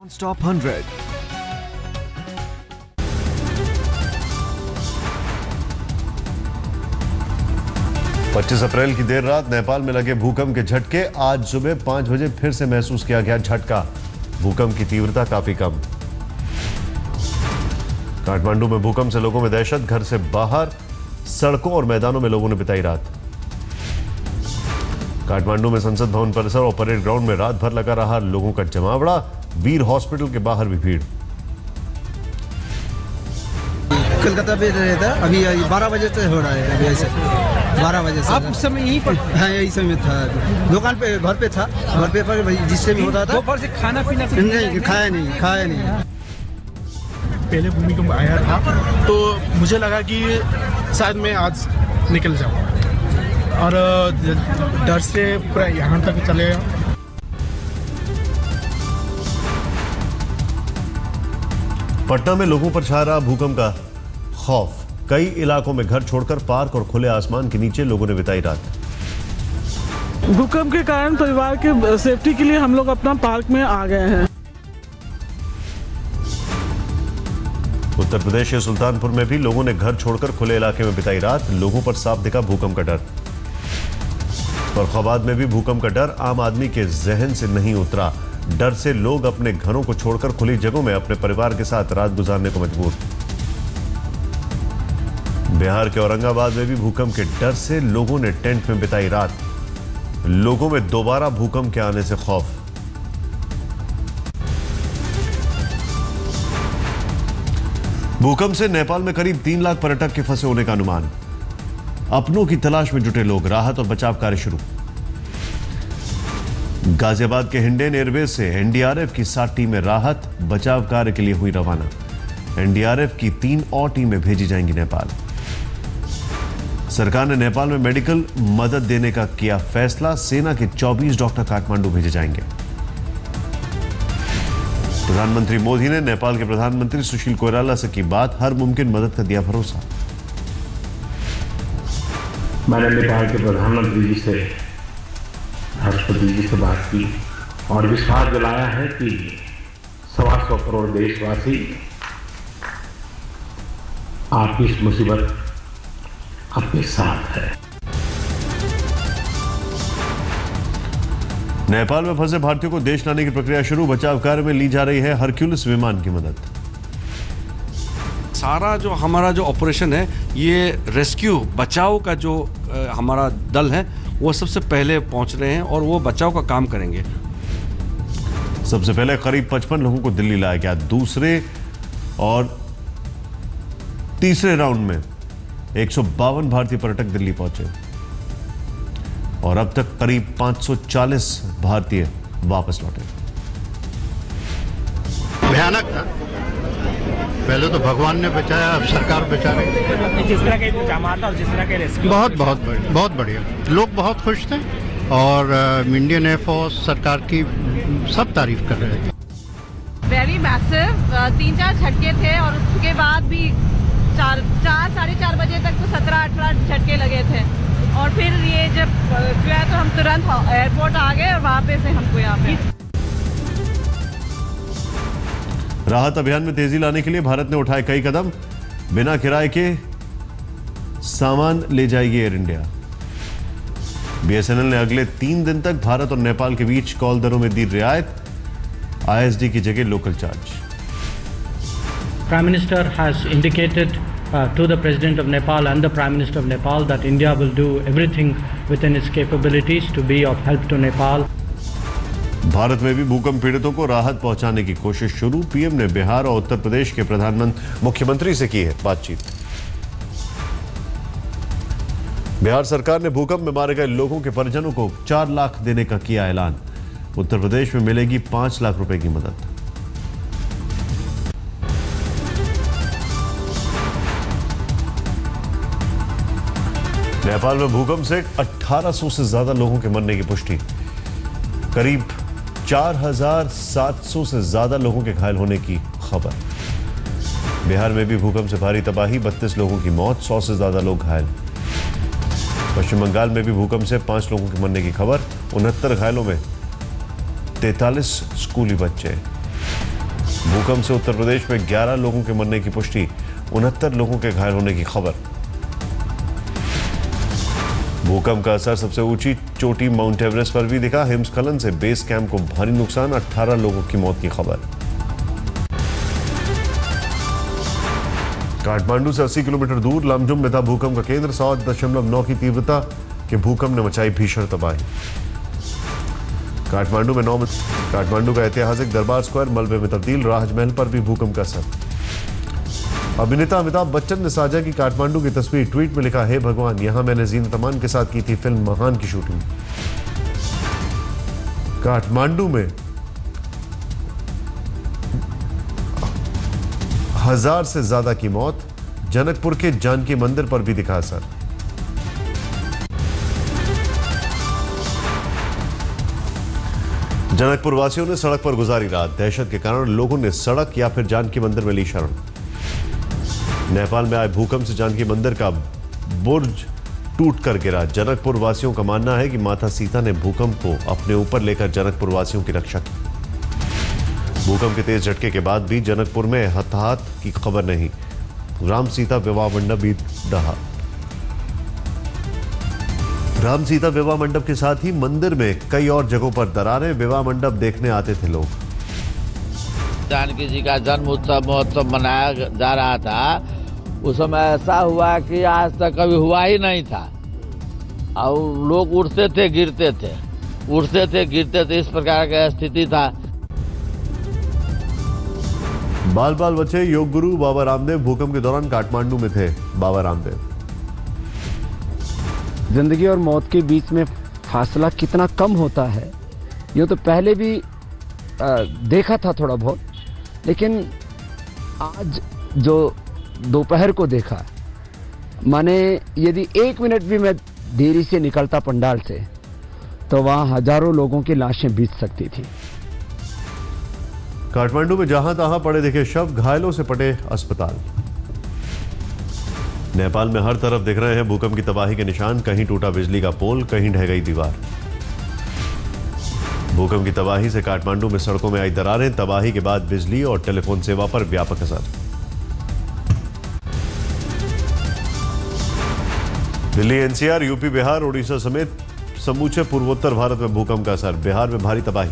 Stop 100. पच्चीस अप्रैल की देर रात नेपाल में लगे भूकंप के झटके। आज सुबह 5 बजे फिर से महसूस किया गया झटका। भूकंप की तीव्रता काफी कम। काठमांडू में भूकंप से लोगों में दहशत। घर से बाहर सड़कों और मैदानों में लोगों ने बिताई रात। काठमांडू में संसद भवन परिसर और परेड ग्राउंड में रात भर लगा रहा लोगों का जमावड़ा। वीर हॉस्पिटल के बाहर भी भीड़। कलकत्ता पे रहता, अभी 12 बजे से हो रहा है। अभी ऐसे 12 बजे से। आप उस समय यहीं पर? हाँ, यही समय था। दुकान पे, घर पे था। घर पे पर जिससे भी होता था। दोपहर से खाना पीना नहीं खाया नहीं। पहले भूमिकंप आया था तो मुझे लगा कि शायद मैं आज निकल जाऊँ, और डर से पूरा यहाँ तक चले गया। पटना में लोगों पर छा रहा भूकंप का खौफ। कई इलाकों में घर छोड़कर पार्क और खुले आसमान के नीचे लोगों ने बिताई रात। भूकंप के कारण परिवार के सेफ्टी के लिए हम लोग अपना पार्क में आ गए हैं। उत्तर प्रदेश के सुल्तानपुर में भी लोगों ने घर छोड़कर खुले इलाके में बिताई रात। लोगों पर साफ दिखा भूकंप का डर। फर्रुखाबाद में भी भूकंप का डर आम आदमी के जहन से नहीं उतरा। डर से लोग अपने घरों को छोड़कर खुली जगहों में अपने परिवार के साथ रात गुजारने को मजबूर। बिहार के औरंगाबाद में भी भूकंप के डर से लोगों ने टेंट में बिताई रात। लोगों में दोबारा भूकंप के आने से खौफ। भूकंप से नेपाल में करीब 3 लाख पर्यटक के फंसे होने का अनुमान। अपनों की तलाश में जुटे लोग। राहत और बचाव कार्य शुरू। गाजियाबाद के हिंडन एयरबेस से एनडीआरएफ की 7 टीमें राहत बचाव कार्य के लिए हुई रवाना। एनडीआरएफ की 3 और टीमें भेजी जाएंगी नेपाल। सरकार ने नेपाल में मेडिकल मदद देने का किया फैसला। सेना के 24 डॉक्टर काठमांडू भेजे जाएंगे। प्रधानमंत्री मोदी ने नेपाल के प्रधानमंत्री सुशील कोइराला से की बात। हर मुमकिन मदद का दिया भरोसा। मैंने नेपाल के प्रधानमंत्री जी से, राष्ट्रपति जी से बात की और विश्वास दिलाया है कि 125 करोड़ देशवासी आपकी इस मुसीबत आपके साथ है। नेपाल में फंसे भारतीयों को देश लाने की प्रक्रिया शुरू। बचाव कार्य में ली जा रही है हरक्यूलिस विमान की मदद। सारा जो हमारा जो ऑपरेशन है, ये रेस्क्यू बचाव का जो हमारा दल है वो सबसे पहले पहुंच रहे हैं और वो बचाव का काम करेंगे। सबसे पहले करीब 55 लोगों को दिल्ली लाया गया। दूसरे और तीसरे राउंड में 152 भारतीय पर्यटक दिल्ली पहुंचे और अब तक करीब 540 भारतीय वापस लौटे। भयानक था। पहले तो भगवान ने बचाया, अब सरकार बचा रही। जिस तरह के इंतजाम और जिस तरह के रेस्क्यू बहुत बढ़िया। लोग बहुत खुश थे और इंडियन एयरफोर्स सरकार की सब तारीफ कर रहे थे। Very massive. 3-4 झटके थे और उसके बाद भी 4-4:30 बजे तक तो 17-18 झटके लगे थे और फिर ये जब हुआ तो हम तुरंत एयरपोर्ट आ गए और वहाँ पे से हमको यहाँ पे। राहत अभियान में तेजी लाने के लिए भारत ने उठाए कई कदम। बिना किराए के सामान ले जाएगी एयर इंडिया। बीएसएनएल ने अगले 3 दिन तक भारत और नेपाल के बीच कॉल दरों में दी रियायत। आईएसडी की जगह local charge. Prime Minister has indicated to the President of Nepal and the Prime Minister of Nepal that India will do everything within its capabilities to be of help to Nepal. Bharat में भी भूकंप पीड़ितों को राहत पहुंचाने की कोशिश शुरू। पीएम ने बिहार और उत्तर प्रदेश के मुख्यमंत्री से की है बातचीत। बिहार सरकार ने भूकंप में मारे गए लोगों के परिजनों को 4 लाख देने का किया ऐलान। उत्तर प्रदेश में मिलेगी 5 लाख रुपए की मदद। नेपाल में भूकंप से 1800 से ज्यादा लोगों के मरने की पुष्टि। करीब 4700 से ज्यादा लोगों के घायल होने की खबर। बिहार में भी भूकंप से भारी तबाही। 32 लोगों की मौत, 100 से ज्यादा लोग घायल। पश्चिम बंगाल में भी भूकंप से 5 लोगों के मरने की खबर। 69 घायलों में 43 स्कूली बच्चे। भूकंप से उत्तर प्रदेश में 11 लोगों के मरने की पुष्टि, 69 लोगों के घायल होने की खबर। भूकंप का असर सबसे ऊंची चोटी माउंट एवरेस्ट पर भी दिखा। हिमस्खलन से बेस कैंप को भारी नुकसान, 18 लोगों की मौत की खबर। काठमांडू से 80 किलोमीटर दूर लामजुम में था भूकंप का केंद्र। 7.9 की तीव्रता के भूकंप ने मचाई भीषण तबाही। काठमांडू का ऐतिहासिक दरबार स्क्वायर मलबे में तब्दील, राजमहल पर भी भूकंप का असर। अभिनेता अमिताभ बच्चन ने साझा की काठमांडू की तस्वीर, ट्वीट में लिखा, हे भगवान, यहां मैंने जीनत अमान के साथ की थी फिल्म महान की शूटिंग। काठमांडू में 1000 से ज्यादा की मौत। जनकपुर के जानकी मंदिर पर भी दिखा असर। जनकपुर वासियों ने सड़क पर गुजारी रात। दहशत के कारण लोगों ने सड़क या फिर जानकी मंदिर में ली शरण। नेपाल में आए भूकंप से जानकी मंदिर का बुर्ज टूट कर गिरा। जनकपुर वासियों का मानना है कि माता सीता ने भूकंप को अपने ऊपर लेकर जनकपुर वासियों की रक्षा की। भूकंप के तेज झटके के बाद भी जनकपुर में हताहत की खबर नहीं। राम सीता विवाह मंडप भी ढहा। राम सीता विवाह मंडप के साथ ही मंदिर में कई और जगहों पर दरारें। विवाह मंडप देखने आते थे लोग। जानकी जी का जन्म उत्सव महोत्सव मनाया जा रहा था। उस समय ऐसा हुआ कि आज तक कभी हुआ ही नहीं था। और लोग उठते थे गिरते थे, उठते थे गिरते थे, इस प्रकार का स्थिति था। बाल बाल बचे योग गुरु बाबा रामदेव। भूकंप के दौरान काठमांडू में थे बाबा रामदेव। जिंदगी और मौत के बीच में फासला कितना कम होता है, ये तो पहले भी देखा था थोड़ा बहुत, लेकिन आज जो दोपहर को देखा, माने यदि 1 मिनट भी मैं देरी से निकलता पंडाल से तो वहां हजारों लोगों की लाशें बीत सकती थी। काठमांडू में जहां तहां पड़े दिखे शव, घायलों से पटे अस्पताल। नेपाल में हर तरफ दिख रहे हैं भूकंप की तबाही के निशान। कहीं टूटा बिजली का पोल, कहीं ढह गई दीवार। भूकंप की तबाही से काठमांडू में सड़कों में आई दरारें। तबाही के बाद बिजली और टेलीफोन सेवा पर व्यापक असर। दिल्ली, एनसीआर, यूपी, बिहार, ओडिशा समेत समूचे पूर्वोत्तर भारत में भूकंप का असर। बिहार में भारी तबाही।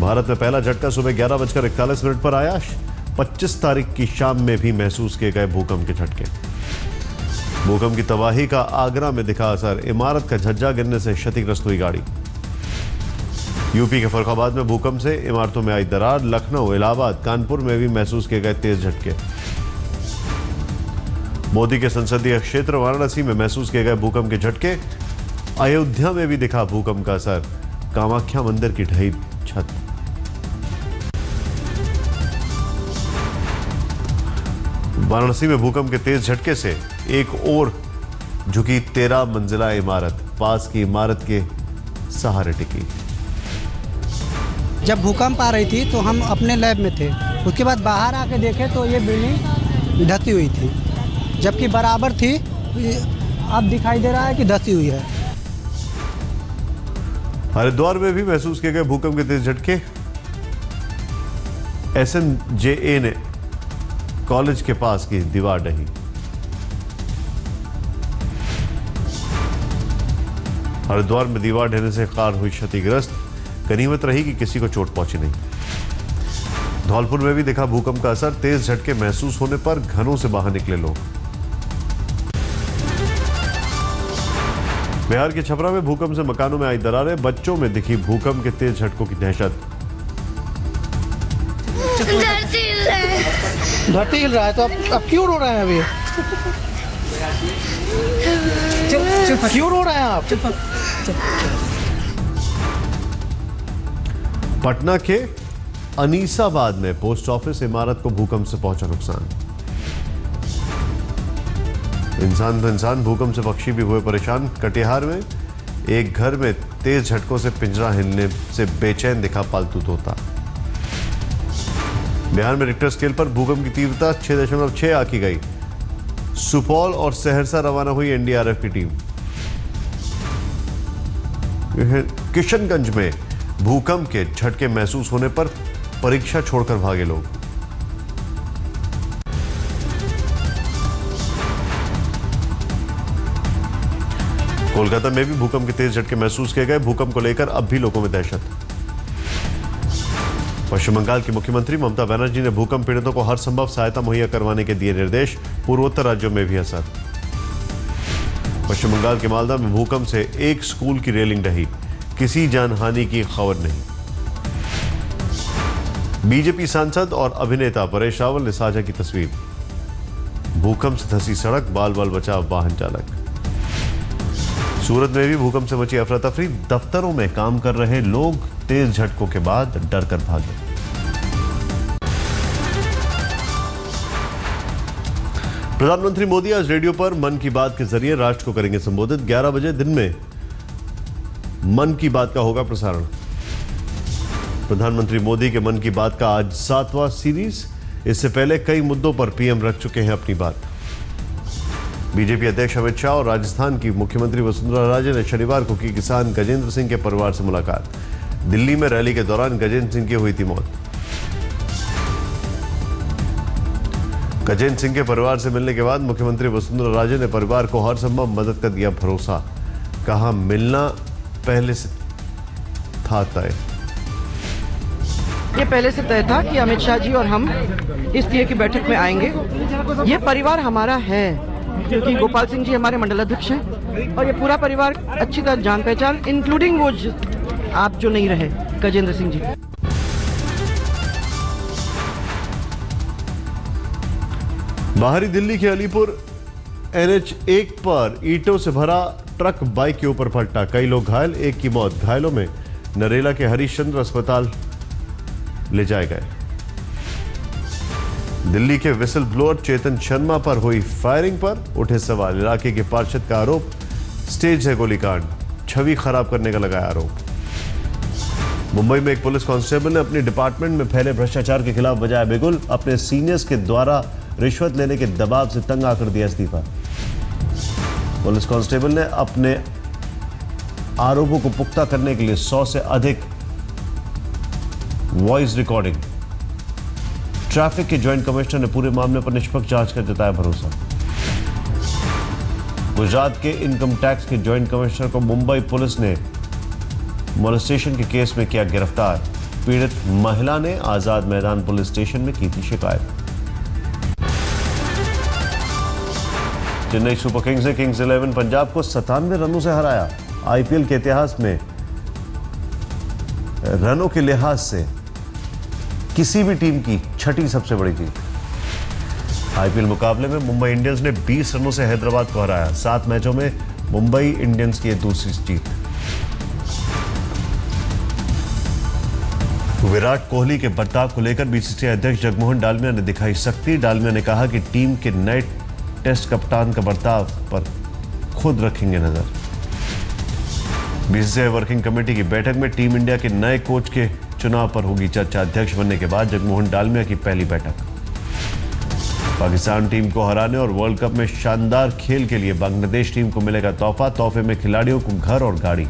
भारत में पहला झटका सुबह 11:41 पर आया। 25 तारीख की शाम में भी महसूस किए गए भूकंप के झटके। भूकंप की तबाही का आगरा में दिखा असर। इमारत का झज्झा गिरने से क्षतिग्रस्त हुई गाड़ी। यूपी के फर्रुखाबाद में भूकंप से इमारतों में आई दरार। लखनऊ, इलाहाबाद, कानपुर में भी महसूस किए गए तेज झटके। मोदी के संसदीय क्षेत्र वाराणसी में महसूस किए गए भूकंप के झटके। अयोध्या में भी दिखा भूकंप का असर। कामाख्या मंदिर की ढही छत। वाराणसी में भूकंप के तेज झटके से एक और झुकी 13 मंजिला इमारत। पास की इमारत के सहारे टिकी। जब भूकंप आ रही थी तो हम अपने लैब में थे। उसके बाद बाहर आके देखे तो ये बिल्डिंग ढकी हुई थी, जबकि बराबर थी। अब दिखाई दे रहा है कि धसी हुई है। हरिद्वार में भी महसूस किए गए भूकंप के तेज झटके। SNJA ने कॉलेज के पास की दीवार ढही। हरिद्वार में दीवार ढहने से कार हुई क्षतिग्रस्त। गनीमत रही कि किसी को चोट पहुंची नहीं। धौलपुर में भी दिखा भूकंप का असर। तेज झटके महसूस होने पर घरों से बाहर निकले लोग। बिहार के छपरा में भूकंप से मकानों में आई दरारें। बच्चों में दिखी भूकंप के तेज झटकों की दहशत। धरती हिल रहा है तो अब क्यों रो रहे हैं अभी? क्यों रो रहे हैं आप? पटना के अनीसाबाद में पोस्ट ऑफिस इमारत को भूकंप से पहुंचा नुकसान। इंसान तो इंसान, भूकंप से पक्षी भी हुए परेशान। कटिहार में एक घर में तेज झटकों से पिंजरा हिलने से बेचैन दिखा पालतू तोता। बिहार में रिक्टर स्केल पर भूकंप की तीव्रता 6.6 आंकी गई। सुपौल और सहरसा रवाना हुई एनडीआरएफ की टीम। किशनगंज में भूकंप के झटके महसूस होने पर परीक्षा छोड़कर भागे लोग। कोलकाता में भी भूकंप के तेज झटके महसूस किए गए। भूकंप को लेकर अब भी लोगों में दहशत। पश्चिम बंगाल की मुख्यमंत्री ममता बनर्जी ने भूकंप पीड़ितों को हर संभव सहायता मुहैया करवाने के दिए निर्देश। पूर्वोत्तर राज्यों में भी असर। पश्चिम बंगाल के मालदा में भूकंप से एक स्कूल की रेलिंग ढही। किसी जानहानि की खबर नहीं। बीजेपी सांसद और अभिनेता परेश रावल ने साझा की तस्वीर। भूकंप से धंसी सड़क, बाल बाल बचा वाहन चालक। सूरत में भी भूकंप से मची अफरा तफरी। दफ्तरों में काम कर रहे लोग तेज झटकों के बाद डर कर भागे। प्रधानमंत्री मोदी आज रेडियो पर मन की बात के जरिए राष्ट्र को करेंगे संबोधित। 11 बजे दिन में मन की बात का होगा प्रसारण। प्रधानमंत्री मोदी के मन की बात का आज 7वां सीरीज। इससे पहले कई मुद्दों पर पीएम रख चुके हैं अपनी बात। बीजेपी अध्यक्ष अमित शाह और राजस्थान की मुख्यमंत्री वसुंधरा राजे ने शनिवार को की किसान गजेंद्र सिंह के परिवार से मुलाकात। दिल्ली में रैली के दौरान गजेंद्र सिंह की हुई थी मौत। गजेंद्र सिंह के परिवार से मिलने के बाद मुख्यमंत्री वसुंधरा राजे ने परिवार को हर संभव मदद का दिया भरोसा। कहा मिलना पहले से था तय। ये पहले से तय था कि अमित शाह जी और हम इस तरह की बैठक में आएंगे। ये परिवार हमारा है क्योंकि गोपाल सिंह जी हमारे मंडलाध्यक्ष हैं और ये पूरा परिवार अच्छी तरह जान पहचान, इंक्लूडिंग वो आप जो नहीं रहे गजेंद्र सिंह जी। बाहरी दिल्ली के अलीपुर NH1 पर ईंटों से भरा ट्रक बाइक के ऊपर पलटा। कई लोग घायल, एक की मौत। घायलों में नरेला के हरिश्चंद्र अस्पताल ले जाए गए। दिल्ली के विसल ब्लोअर चेतन शर्मा पर हुई फायरिंग पर उठे सवाल। इलाके के पार्षद का आरोप स्टेज है गोलीकांड, छवि खराब करने का लगाया आरोप। मुंबई में एक पुलिस कांस्टेबल ने अपने डिपार्टमेंट में फैले भ्रष्टाचार के खिलाफ बजाया बिगुल। अपने सीनियर्स के द्वारा रिश्वत लेने के दबाव से तंग आकर दिया इस्तीफा। पुलिस कांस्टेबल ने अपने आरोपों को पुख्ता करने के लिए 100 से अधिक वॉइस रिकॉर्डिंग। ट्रैफिक के जॉइंट कमिश्नर ने पूरे मामले पर निष्पक्ष जांच कर जताया भरोसा। गुजरात के इनकम टैक्स के जॉइंट कमिश्नर को मुंबई पुलिस ने मोलेस्टेशन के केस में किया गिरफ्तार। पीड़ित महिला ने आजाद मैदान पुलिस स्टेशन में की थी शिकायत। चेन्नई सुपर किंग्स ने किंग्स 11 पंजाब को 97 रनों से हराया। आईपीएल के इतिहास में रनों के लिहाज से किसी भी टीम की छठी सबसे बड़ी जीत। आईपीएल मुकाबले में मुंबई इंडियंस ने 20 रनों से हैदराबाद को हराया। 7 मैचों में मुंबई इंडियंस की दूसरी जीत। विराट कोहली के बर्ताव को लेकर बीसीसीआई अध्यक्ष जगमोहन डालमिया ने दिखाई सख्ती। डालमिया ने कहा कि टीम के नए टेस्ट कप्तान का बर्ताव पर खुद रखेंगे नजर। बीसीसीआई वर्किंग कमेटी की बैठक में टीम इंडिया के नए कोच के चुनाव पर होगी चर्चा। अध्यक्ष बनने के बाद जगमोहन डालमिया की पहली बैठक। पाकिस्तान टीम को हराने और वर्ल्ड कप में शानदार खेल के लिए बांग्लादेश टीम को मिलेगा तोहफा। तोहफे में खिलाड़ियों को घर और गाड़ी।